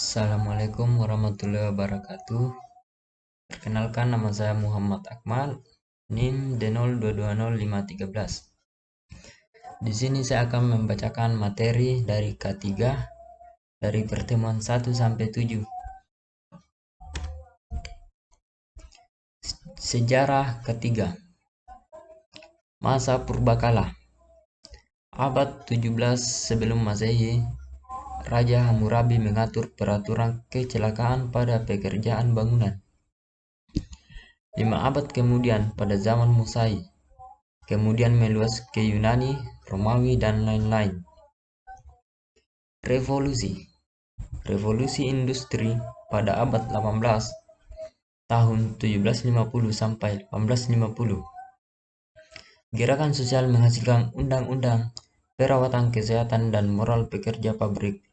Assalamualaikum warahmatullahi wabarakatuh. Perkenalkan, nama saya Muhammad Akmal, NIM D02205313. Di sini saya akan membacakan materi dari K3 dari pertemuan 1 sampai 7. Sejarah ketiga. Masa purbakala. Abad 17 sebelum Masehi, Raja Hammurabi mengatur peraturan kecelakaan pada pekerjaan bangunan. 5 abad kemudian, pada zaman Musai, kemudian meluas ke Yunani, Romawi, dan lain-lain. Revolusi industri pada abad 18, tahun 1750 sampai 1850. Gerakan sosial menghasilkan undang-undang perawatan kesehatan dan moral pekerja pabrik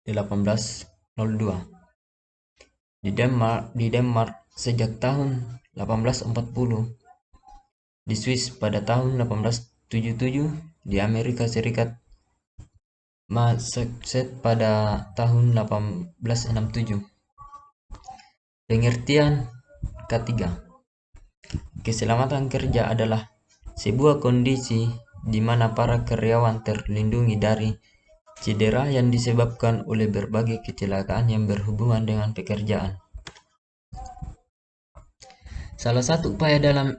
1802. Di Denmark sejak tahun 1840, di Swiss pada tahun 1877, di Amerika Serikat Massachusetts pada tahun 1867. Pengertian ketiga. Keselamatan kerja adalah sebuah kondisi di mana para karyawan terlindungi dari cedera yang disebabkan oleh berbagai kecelakaan yang berhubungan dengan pekerjaan. Salah satu upaya dalam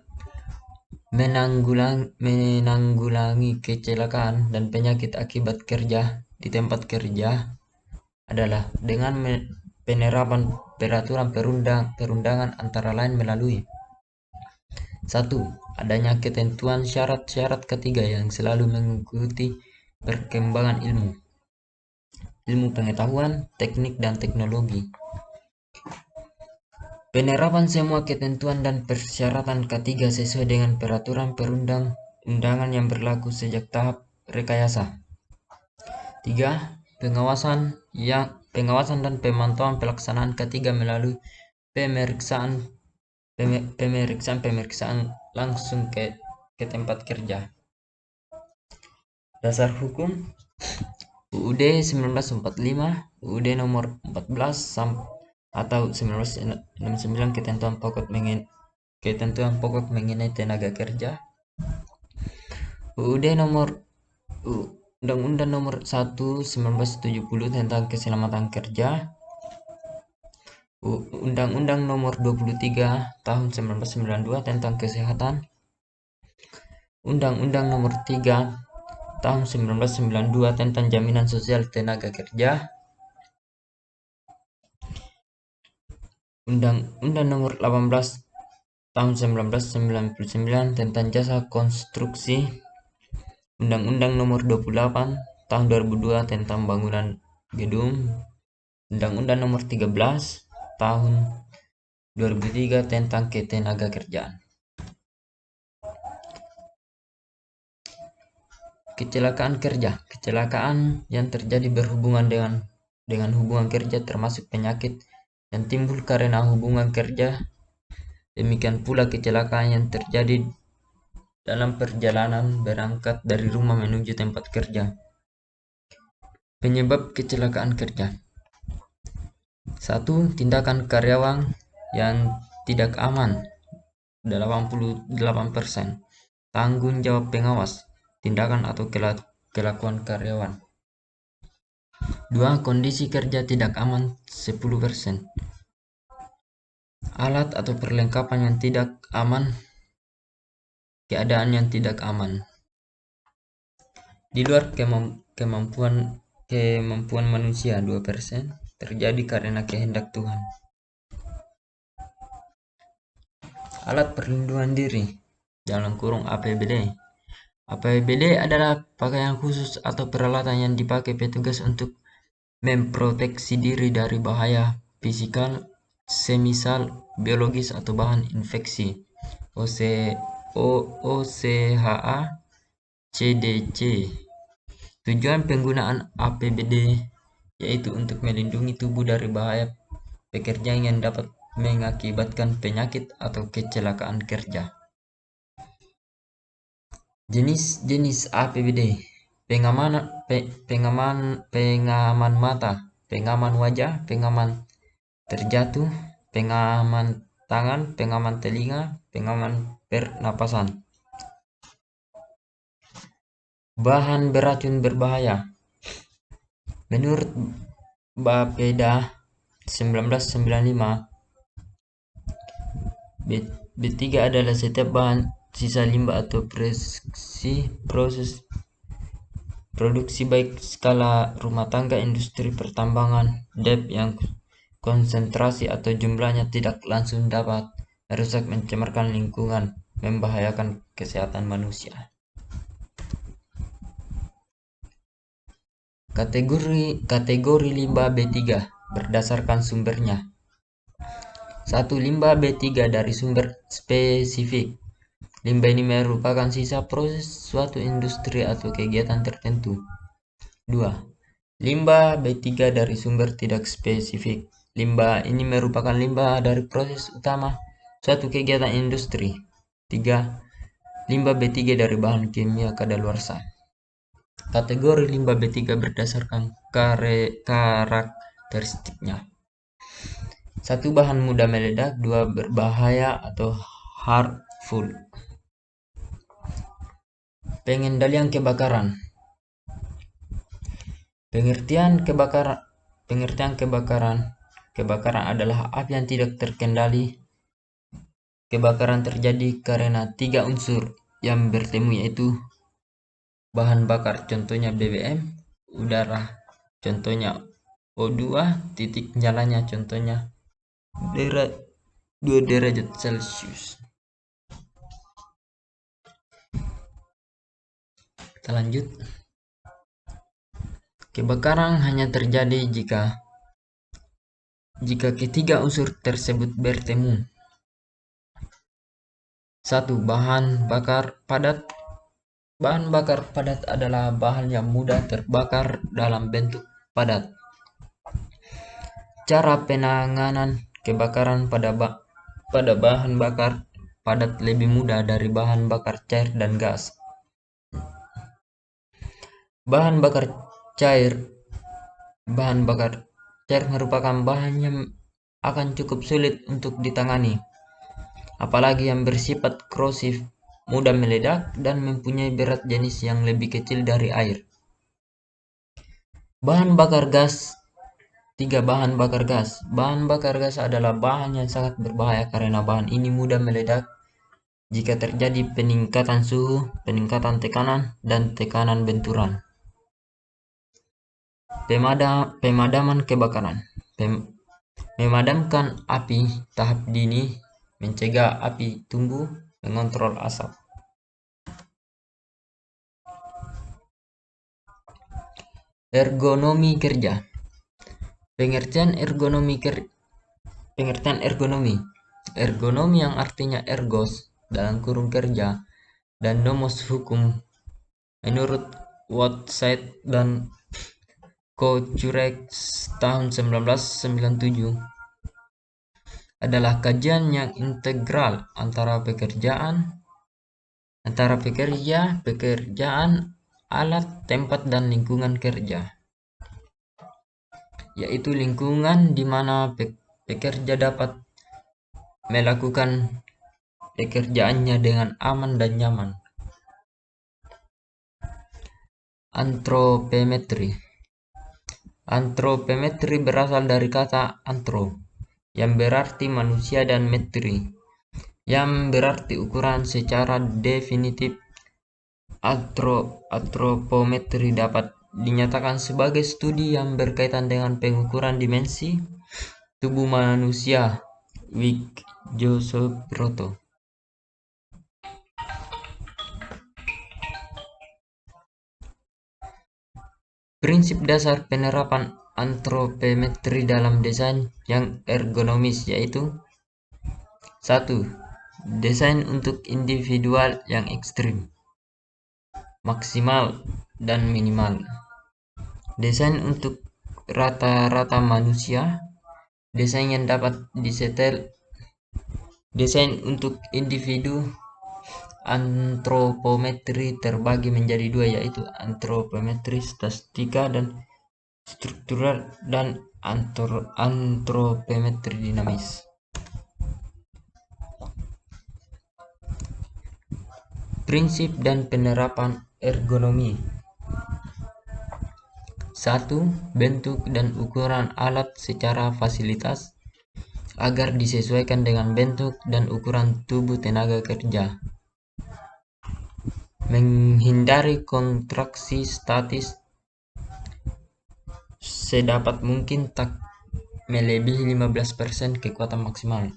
menanggulangi kecelakaan dan penyakit akibat kerja di tempat kerja adalah dengan penerapan peraturan perundangan antara lain melalui 1. Adanya ketentuan syarat-syarat ketiga yang selalu mengikuti perkembangan ilmu pengetahuan, teknik, dan teknologi. Penerapan semua ketentuan dan persyaratan ketiga sesuai dengan peraturan perundang-undangan yang berlaku sejak tahap rekayasa. 3. Pengawasan dan pemantauan pelaksanaan ketiga melalui pemeriksaan langsung ke tempat kerja. Dasar hukum UUD 1945, UUD nomor 14 atau 1969, ketentuan pokok mengenai tenaga kerja. UUD nomor Undang-Undang nomor 1 1970 tentang keselamatan kerja. Undang-Undang nomor 23 tahun 1992 tentang kesehatan. Undang-Undang nomor 3 tahun 1992 tentang jaminan sosial tenaga kerja. Undang-Undang nomor 18 tahun 1999 tentang jasa konstruksi. Undang-Undang nomor 28 tahun 2002 tentang bangunan gedung. Undang-Undang nomor 13 tahun 2003 tentang ketenaga kerjaan. Kecelakaan kerja. Kecelakaan yang terjadi berhubungan dengan hubungan kerja termasuk penyakit yang timbul karena hubungan kerja. Demikian pula kecelakaan yang terjadi dalam perjalanan berangkat dari rumah menuju tempat kerja. Penyebab kecelakaan kerja. 1. Tindakan karyawan yang tidak aman 88%. Tanggung jawab pengawas, tindakan atau kelakuan karyawan. 2. Kondisi kerja tidak aman 10%. Alat atau perlengkapan yang tidak aman, keadaan yang tidak aman. Di luar kemampuan manusia 2%, terjadi karena kehendak Tuhan. Alat perlindungan diri (APBD). APBD adalah pakaian khusus atau peralatan yang dipakai petugas untuk memproteksi diri dari bahaya fisikal, semisal biologis atau bahan infeksi. OCHA CDC. Tujuan penggunaan APBD yaitu untuk melindungi tubuh dari bahaya pekerjaan yang dapat mengakibatkan penyakit atau kecelakaan kerja. Jenis-jenis APBD. Pengaman mata, pengaman wajah, pengaman terjatuh, pengaman tangan, pengaman telinga, pengaman pernapasan. Bahan beracun berbahaya. Menurut Bapeda 1995, B3 adalah setiap bahan sisa limbah atau proses produksi baik skala rumah tangga, industri pertambangan, DEP yang konsentrasi atau jumlahnya tidak langsung dapat merusak, mencemarkan lingkungan, membahayakan kesehatan manusia. Kategori limbah B3 berdasarkan sumbernya. 1. Limbah B3 dari sumber spesifik. Limbah ini merupakan sisa proses suatu industri atau kegiatan tertentu. 2. Limbah B3 dari sumber tidak spesifik. Limbah ini merupakan limbah dari proses utama suatu kegiatan industri. 3. Limbah B3 dari bahan kimia kadaluarsa. Kategori limbah B3 berdasarkan karakteristiknya. 1. Bahan mudah meledak. 2. Berbahaya atau harmful. Pengendalian kebakaran. Pengertian kebakaran. Kebakaran adalah api yang tidak terkendali. Kebakaran terjadi karena 3 unsur yang bertemu, yaitu bahan bakar, contohnya BBM, udara, contohnya O2, titik nyalanya, contohnya 2 derajat Celcius. Kita lanjut. Kebakaran hanya terjadi jika ketiga unsur tersebut bertemu. 1. Bahan bakar padat. Bahan bakar padat adalah bahan yang mudah terbakar dalam bentuk padat. Cara penanganan kebakaran pada bahan bakar padat lebih mudah dari bahan bakar cair dan gas. Bahan bakar cair merupakan bahan yang akan cukup sulit untuk ditangani, apalagi yang bersifat korosif, mudah meledak, dan mempunyai berat jenis yang lebih kecil dari air. Bahan bakar gas. 3. Bahan bakar gas. Bahan bakar gas adalah bahan yang sangat berbahaya karena bahan ini mudah meledak jika terjadi peningkatan suhu, peningkatan tekanan, dan tekanan benturan. Pemadaman kebakaran. Memadamkan api tahap dini, mencegah api tumbuh, mengontrol asap. Ergonomi kerja. Pengertian ergonomi. Ergonomi yang artinya ergos dalam kurung kerja dan nomos hukum menurut Woodside dan Couture tahun 1997 adalah kajian yang integral antara pekerjaan, alat, tempat, dan lingkungan kerja, yaitu lingkungan di mana pekerja dapat melakukan pekerjaannya dengan aman dan nyaman. Antropometri berasal dari kata antro, yang berarti manusia, dan metri, yang berarti ukuran secara definitif. Antropometri dapat dinyatakan sebagai studi yang berkaitan dengan pengukuran dimensi tubuh manusia. Wiggiosoprato. Prinsip dasar penerapan antropometri dalam desain yang ergonomis yaitu: 1. Desain untuk individual yang ekstrim, maksimal, dan minimal. Desain untuk rata-rata manusia. Desain yang dapat disetel. Desain untuk individu. Antropometri terbagi menjadi 2, yaitu antropometri statistika dan struktural, dan antropometri dinamis. Prinsip dan penerapan ergonomi. 1. Bentuk dan ukuran alat secara fasilitas agar disesuaikan dengan bentuk dan ukuran tubuh tenaga kerja. Menghindari kontraksi statis sedapat mungkin, tak melebihi 15% kekuatan maksimal.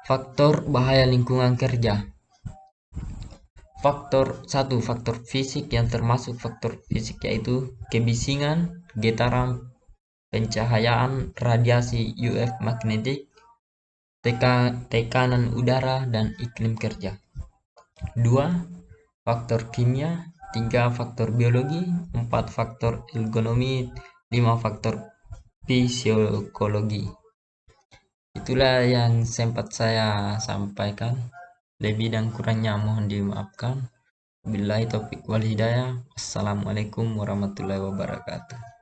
Faktor bahaya lingkungan kerja. 1. Faktor fisik yang termasuk faktor fisik yaitu kebisingan, getaran, pencahayaan, radiasi UV magnetik, tekanan udara, dan iklim kerja. 2. Faktor kimia. 3. Faktor biologi. 4. Faktor ergonomi. 5. Faktor psikologi. Itulah yang sempat saya sampaikan. Lebih dan kurangnya mohon dimaafkan. Billahi taufiq wal hidayah. Assalamualaikum warahmatullahi wabarakatuh.